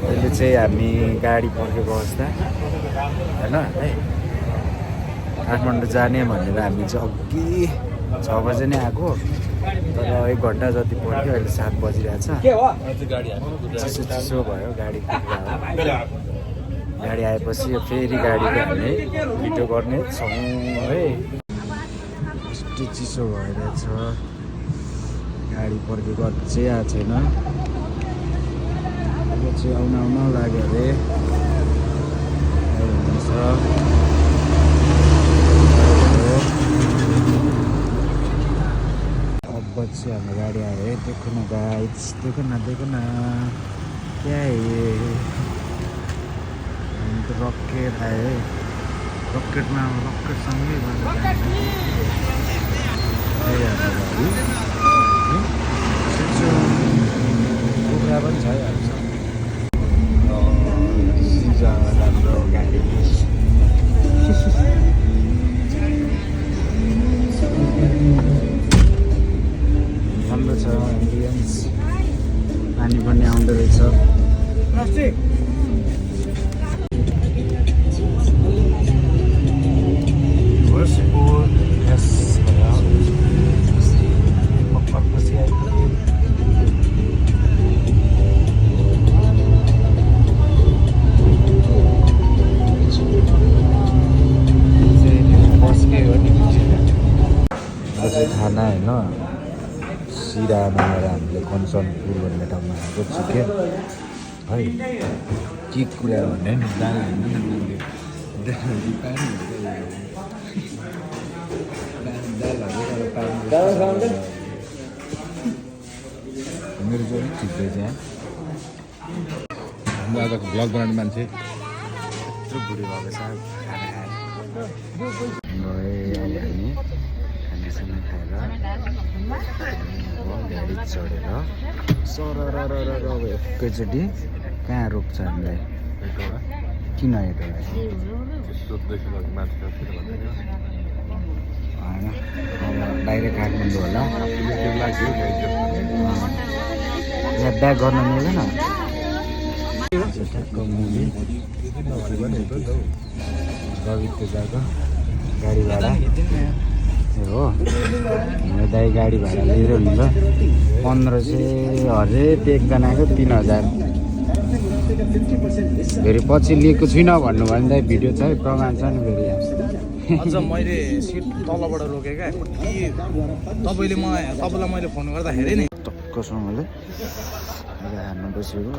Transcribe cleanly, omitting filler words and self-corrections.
अहिले चाहिँ हामी गाडी पर्खेको अवस्था होइन है। काठमाडौँ जाने भनेर हामी चाहिँ अघि 6 बजे नै आएको, तर 1 घन्टा जति पर्ख्यो। अहिले 7 बजिरहेछ। चिसो चिसो भयो, गाडी कुद्दा हो। गाडी आएपछि फेरि गाडीको हामी भिडियो गर्ने छौँ है। यस्तो चिसो भइरहेछ, गाडी पर्खेको अझै आएको छैन। अब चाहिँ आउन लाग्यो अरे हुनुहुन्छ। अब चाहिँ हाम्रो गाडी आयो है। देखो न गाइस, देखो न क्या है ये। हामी त रकेट आयो है। रकेटमा रकेटसँगै कुखुरा पनि छ है। राम्रो गाडी राम्रो छ। एम्बियन्स पानी पनि आउँदो रहेछ। खाना होइन, सिरा नआएर हामीले कञ्चनपुर भन्ने ठाउँमा आएको चिकन है। के कुरा भन्ने नि, दाल मेरो चाहिँ ठिकै छ। म आजको भ्लग बनाउने मान्छे यत्रो बुढी भएको छ, खाना खाएर गए। अब हामी खानासाना खाएर गाडी चढेर सरर अब एकैचोटि कहाँ रोक्छ हामीलाई, किन हेटोलाई होइन। अब डाइरेक्ट काठमाडौँ होला। यहाँ ब्याक गर्न मिल्दैन। रविको जाको गाडी भाडा हो। हाम्रो दाइ गाडी भाडा लिएर हुन्छ 1500 हरेक एकजनाको 3000। फेरि पछि लिएको छुइनँ भन्नुभयो भने दाइ भिडियो छ है, प्रमाण छ नि फेरि। अझ मैले सिट तलबाट रोकेँ क्या। तपाईँलाई मैले फोन गर्दाखेरि नि टक्कसँगले खानु बसेको।